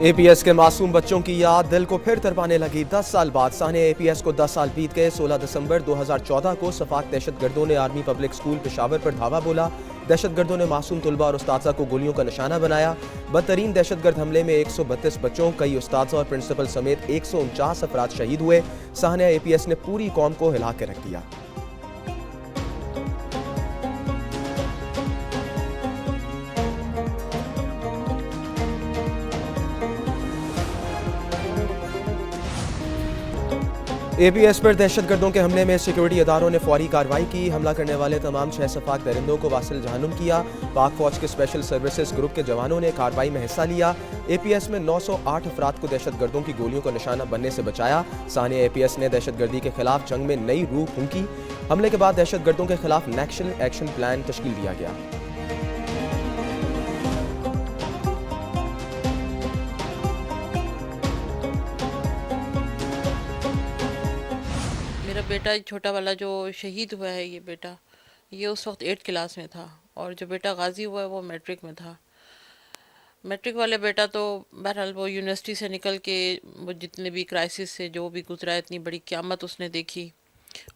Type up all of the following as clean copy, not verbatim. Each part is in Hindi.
एपीएस के मासूम बच्चों की याद दिल को फिर तड़पाने लगी। 10 साल बाद साहने एपीएस को 10 साल बीत गए। 16 दिसंबर 2014 को सफाक दहशतगर्दों ने आर्मी पब्लिक स्कूल पेशावर पर धावा बोला। दहशतगर्दों ने मासूम तुलबा और उस्ताजा को गोलियों का निशाना बनाया। बदतरीन दहशतगर्द हमले में 132 बच्चों, कई उस्ताजा और प्रिंसिपल समेत 149 अफराद शहीद हुए। साहने एपीएस ने पूरी कौम को हिला के रख दिया। एपीएस पर दहशतगर्दों के हमले में सिक्योरिटी इदारों ने फौरी कार्रवाई की। हमला करने वाले तमाम 6 सफाक दरिंदों को वासिल जहन्नुम किया। पाक फौज के स्पेशल सर्विसेज ग्रुप के जवानों ने कार्रवाई में हिस्सा लिया। एपीएस में 908 अफराद को दहशतगर्दों की गोलियों का निशाना बनने से बचाया। सानिया एपीएस ने दहशतगर्दी के खिलाफ जंग में नई रूह फूंकी। हमले के बाद दहशतगर्दों के खिलाफ नेशनल एक्शन प्लान तश्कील दिया गया। मेरा बेटा छोटा वाला जो शहीद हुआ है, ये उस वक्त 8th क्लास में था, और जो बेटा गाजी हुआ है वो मैट्रिक में था। मैट्रिक वाले बेटा तो बहरहाल वो यूनिवर्सिटी से निकल के वो जितने भी क्राइसिस से जो भी गुजरा है, इतनी बड़ी क़यामत उसने देखी,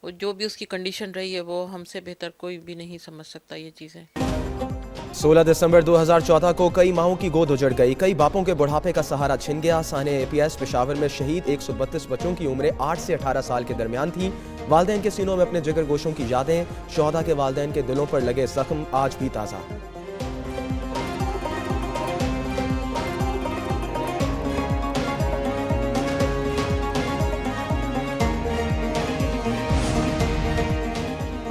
वो जो भी उसकी कंडीशन रही है वो हमसे बेहतर कोई भी नहीं समझ सकता ये चीज़ें। 16 दिसंबर 2014 को कई माहों की गोद उजड़ गई। कई बापों के बुढ़ापे का सहारा छिन गया। साने एपीएस पेशावर में शहीद 132 बच्चों की उम्रें 8 से 18 साल के दरमियान थी। वालदैन के सीनों में अपने जिगर गोशों की यादें, शोहदा के वालदैन के दिलों पर लगे जख्म आज भी ताज़ा।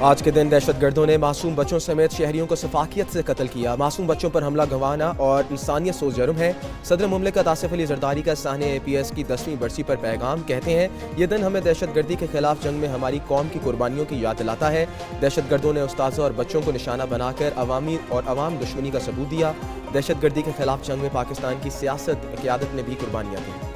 आज के दिन दहशतगर्दों ने मासूम बच्चों समेत शहरियों को सफाकियत से कत्ल किया। मासूम बच्चों पर हमला गंवाना और इंसानियत सोच जुर्म है। सदर मुमलिकत आसिफ अली जरदारी का साहने एपीएस की 10वीं बरसी पर पैगाम, कहते हैं ये दिन हमें दहशतगर्दी के खिलाफ जंग में हमारी कौम की कुर्बानियों की याद दिलाता है। दहशतगर्दों ने उस्ताज़ा और बच्चों को निशाना बनाकर अवामी और अवाम दुश्मनी का सबूत दिया। दहशतगर्दी के खिलाफ जंग में पाकिस्तान की सियासत क़यादत ने भी कुर्बानियाँ दी।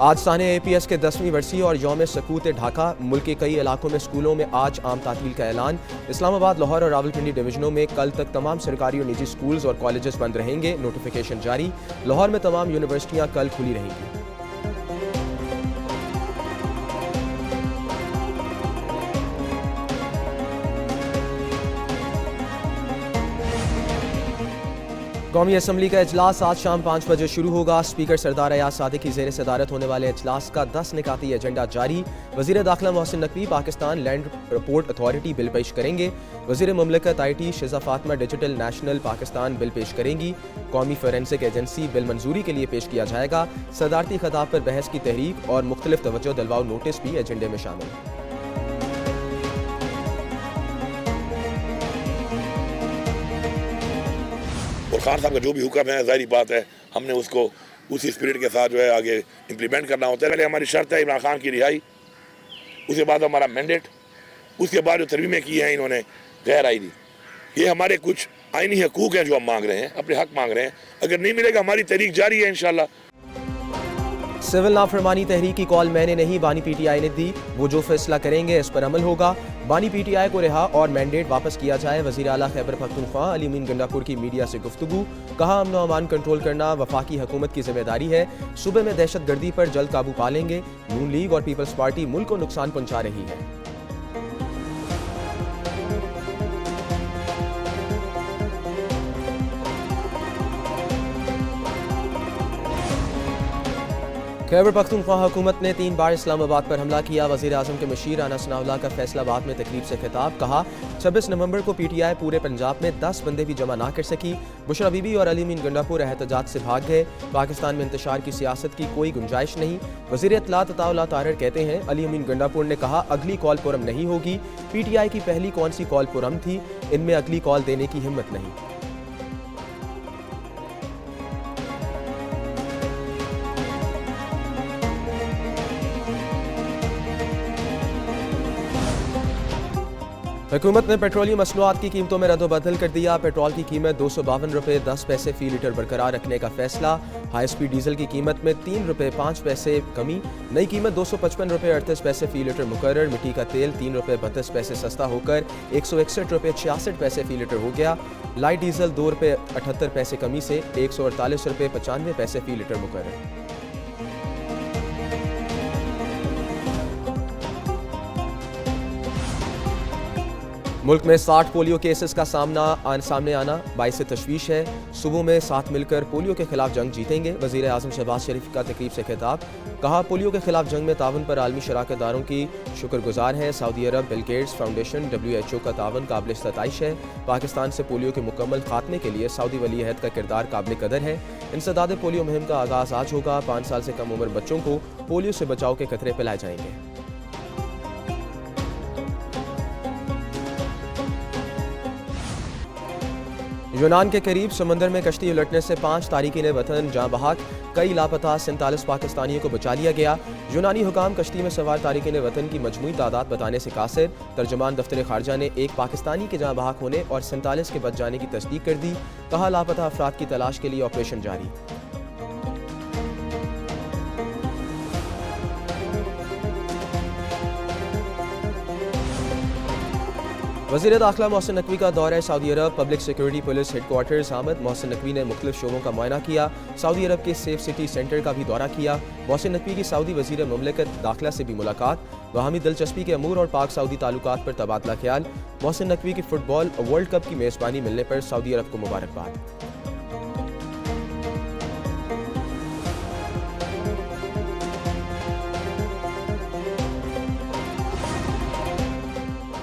आज साने एपीएस के 10वीं बरसी और यौम सकूत ढाका। मुल्क के कई इलाकों में स्कूलों में आज आम तातील का ऐलान। इस्लामाबाद, लाहौर और रावलपिंडी डिवीजनों में कल तक तमाम सरकारी और निजी स्कूल्स और कॉलेजेस बंद रहेंगे, नोटिफिकेशन जारी। लाहौर में तमाम यूनिवर्सिटियां कल खुली रहेंगी। कौमी असम्बली का इजलास आज शाम 5 बजे शुरू होगा। स्पीकर सरदार अयाज सादिक की ज़ेर सदारत होने वाले इजलास का 10 निकाती एजेंडा जारी। वज़ीर दाखिला Mohsin Naqvi Pakistan land port authority bill पेश करेंगे। वज़ीर मुमलिकत IT Shiza Fatima digital national Pakistan bill पेश करेंगी। कौमी फोरेंसिक एजेंसी बिल मंजूरी के लिए पेश किया जाएगा। सदारती खिताब पर बहस की तहरीक और मुख्तलिफ तवज्जो दिलवाओ नोटिस भी एजेंडे में शामिल। और खान साहब का जो भी हुक्म है, ज़ाहिर बात है हमने उसको उसी स्पिरिट के साथ जो है आगे इम्प्लीमेंट करना होता है। पहले हमारी शर्त है इमरान खान की रिहाई, उसके बाद हमारा मैंडेट, उसके बाद जो तरमीमें की हैं इन्होंने गैर आईनी, ये हमारे कुछ आईनी हकूक़ हैं जो हम मांग रहे हैं, अपने हक मांग रहे हैं। अगर नहीं मिलेगा हमारी तहरीक जारी है इंशाल्लाह। सिविल नाफरमानी तहरीक की कॉल मैंने नहीं, बानी पीटीआई ने दी। वो जो फैसला करेंगे इस पर अमल होगा। बानी पीटीआई को रिहा और मैंडेट वापस किया जाए। वज़ीर आला खैबर पख्तूनख्वा अली अमीन गंडापुर की मीडिया से गुफ्तगू, कहा अमन व अमान कंट्रोल करना वफाकी हुकूमत की जिम्मेदारी है। सूबे में दहशत गर्दी पर जल्द काबू पा लेंगे। नून लीग और पीपल्स पार्टी मुल्क को नुकसान पहुंचा रही है। खैबर पख्तूनख्वा हुकूमत ने 3 बार इस्लामाबाद पर हमला किया। वज़ीर आज़म के मशीर राना सनाउल्लाह का फैसलाबाद में तकरीब से खिताब, कहा 26 नवंबर को पीटीआई पूरे पंजाब में 10 बंदे भी जमा ना कर सकी। बुशरा बीबी और अली अमीन गंडापुर एहतजाज से भाग गए। पाकिस्तान में इंतशार की सियासत की कोई गुंजाइश नहीं। वज़ीर इत्तलात अताउल्लाह तारर कहते हैं अली अमीन गंडापुर ने कहा अगली कॉल पुरम नहीं होगी। पीटीआई की पहली कौन सी कॉल पुरम थी, इनमें अगली कॉल देने की हिम्मत नहीं। हुकूमत ने पेट्रोलियम मसनूआत की कीमतों में रद्द-ओ-बदल कर दिया। पेट्रोल की कीमत 252 रुपये 10 पैसे फी लीटर बरकरार रखने का फैसला। हाई स्पीड डीजल की कीमत में 3 रुपये 5 पैसे कमी। नई कीमत 255 रुपये 38 पैसे फी लीटर मुकर्रर। मिट्टी का तेल 3 रुपये 32 पैसे सस्ता होकर 161 रुपये 66 पैसे फी लीटर हो गया। लाइट डीजल 2 रुपये 78 पैसे कमी से 148 रुपये 95 पैसे फी लीटर मुकर्रर। मुल्क में 60 पोलियो केसेस का सामने आना बाइस तशवीश है। सुबह में साथ मिलकर पोलियो के खिलाफ जंग जीतेंगे। वज़ीर आज़म शहबाज शरीफ का तकरीब से खिताब। कहा, पोलियो के खिलाफ जंग में तावन पर आलमी शराकतदारों की शुक्रगुजार हैं। Saudi Arab, Bill Gates foundation, WHO का तावन काबिल सताइश है। पाकिस्तान से पोलियो के मुकम्मल खात्मे के लिए सऊदी वली अहद का किरदार काबिल कदर है। इंसदाद पोलियो मुहिम का आगाज़ आज होगा। 5 साल से कम उम्र बच्चों को पोलियो से बचाव के खतरे पिलाए जाएंगे। यूनान के करीब समंदर में कश्ती उलटने से 5 तारिकीन वतन जाँ बहक। कई लापता 47 पाकिस्तानियों को बचा लिया गया। यूनानी हुकाम कश्ती में सवार तारिकीन वतन की मजमूई तादाद बताने से कासिर। तर्जमान दफ्तर खारजा ने एक पाकिस्तानी के जाँ बहक होने और 47 के बच जाने की तस्दीक कर दी। कहा, लापता अफराद की तलाश के लिए ऑपरेशन जारी। वज़ीर दाखिला मोहसिन नकवी का दौरा सऊदी अरब। पब्लिक सिक्योरिटी पुलिस हेडक्वार्टर्स आमद। मोहसिन नकवी ने मुख्तलिफ शोबों का मुआयना किया। सऊदी अरब के सेफ सिटी सेंटर का भी दौरा किया। मोहसिन नकवी की सऊदी वज़ीर मुमलिकत दाखिला से भी मुलाकात। बाहमी दिलचस्पी के अमूर और पाक सऊदी ताल्लुकात पर तबादला ख्याल। मोहसिन नकवी की फुटबॉल वर्ल्ड कप की मेज़बानी मिलने पर सऊदी अरब को मुबारकबाद।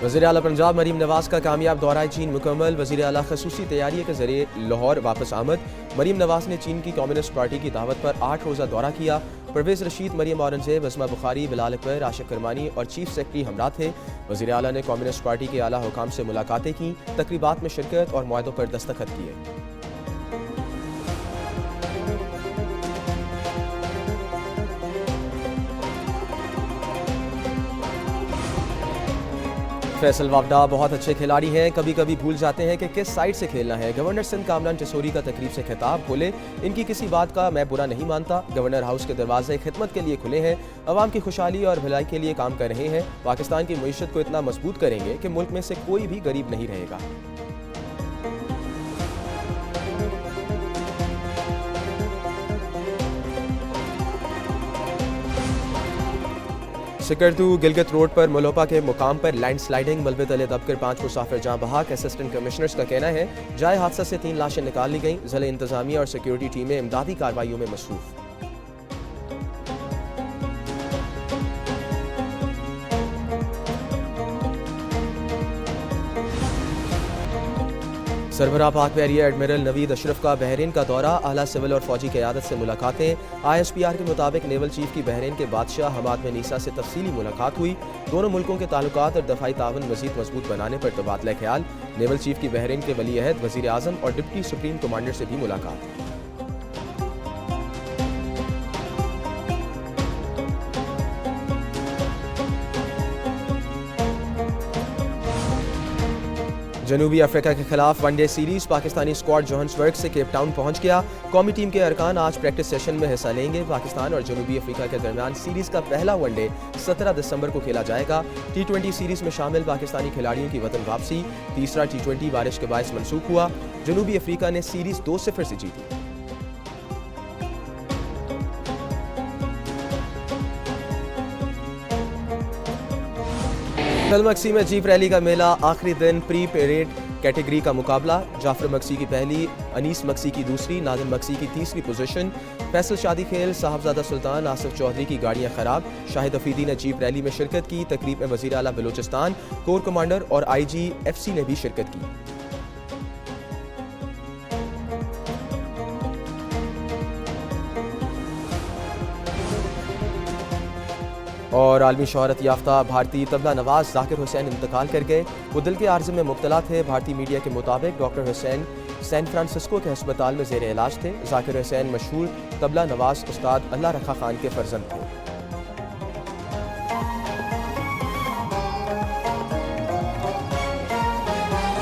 वज़ीर आला पंजाब मरीम नवाज का कामयाब दौरा चीन मुकम्मल। वज़ीर आला खसूसी तैयारी के जरिए लाहौर वापस आमद। मरीम नवाज ने चीन की कम्युनिस्ट पार्टी की दावत पर 8 रोज़ा दौरा किया। परवेज़ रशीद, मरीम औरंगज़ेब, अज़मा बुखारी, बिलाल अकबर, आशिक करमानी और चीफ सेक्रेटरी हमरा थे। वज़ीर आला ने कम्युनिस्ट पार्टी के आला हुकाम से मुलाकातें की। तकरीबात में शिरकत और मुआहदों पर दस्तखत किए। फैसल वावडा बहुत अच्छे खिलाड़ी हैं, कभी कभी भूल जाते हैं कि किस साइड से खेलना है। गवर्नर सिंध कामरान जसोरी का तकरीब से खिताब। बोले, इनकी किसी बात का मैं बुरा नहीं मानता। गवर्नर हाउस के दरवाजे खिदमत के लिए खुले हैं। अवाम की खुशहाली और भलाई के लिए काम कर रहे हैं। पाकिस्तान की मईशत को इतना मजबूत करेंगे कि मुल्क में से कोई भी गरीब नहीं रहेगा। सिकरदू गिलगित रोड पर मलोपा के मुकाम पर लैंडस्लाइडिंग। मलबे तले दबकर 5 मुसाफिर जाँ बहक। असिस्टेंट कमिश्नर्स का कहना है, जाए हादसा से 3 लाशें निकाल ली गईं। ज़िले इंतजामिया और सिक्योरिटी टीमें इमदादी कार्रवाइयों में मसरूफ। सरबराह पाक बैरियर एडमिरल नवीद अशरफ का बहरीन का दौरा। आला सिविल और फौजी क़यादत से मुलाकातें। ISPR के मुताबिक नेवल चीफ की बहरीन के बादशाह हमाद बिन ईसा से तफसीली मुलाकात हुई। दोनों मुल्कों के ताल्लुकात और दफाई तावन मजीद मजबूत बनाने पर तबादला ख्याल। नेवल चीफ की बहरीन के वली अहद, वज़ीर आज़म और डिप्टी सुप्रीम कमांडर से भी मुलाकात। जनूबी अफ्रीका के खिलाफ one day series. Pakistani squad Johannesburg से केप टाउन पहुंच गया। कौमी टीम के अरकान आज प्रैक्टिस सेशन में हिस्सा लेंगे। पाकिस्तान और जनूबी अफ्रीका के दरमियान सीरीज का पहला वनडे 17 दिसंबर को खेला जाएगा। T20 सीरीज में शामिल पाकिस्तानी खिलाड़ियों की वतन वापसी। तीसरा T20 बारिश के बायस मनसूख हुआ। जनूबी अफ्रीका ने सीरीज 2-0 से जीती। कल मक्सी में जीप रैली का मेला। आखिरी दिन प्री परेड कैटेगरी का मुकाबला। जाफर मक्सी की पहली, अनीस मक्सी की दूसरी, नादिम मक्सी की तीसरी पोजीशन। फैसल शादी खेल, साहबजादा सुल्तान, आसिफ चौधरी की गाड़ियां खराब। शाहिद अफरीदी ने जीप रैली में शिरकत की। तकरीब में वज़ीर आला बलूचिस्तान, कोर कमांडर और IG FC ने भी शिरकत की। और आलमी शोहरत याफ्ता भारतीय तबला नवाज जाकिर हुसैन इंतकाल कर गए। वो दिल के आर्ज़े में मुब्तला थे। भारतीय मीडिया के मुताबिक डॉक्टर हुसैन सैन फ्रांसिस्को के अस्पताल में ज़ेर इलाज थे। जाकिर हुसैन मशहूर तबला नवाज उस्ताद अल्लाह रखा खान के फर्जंद थे।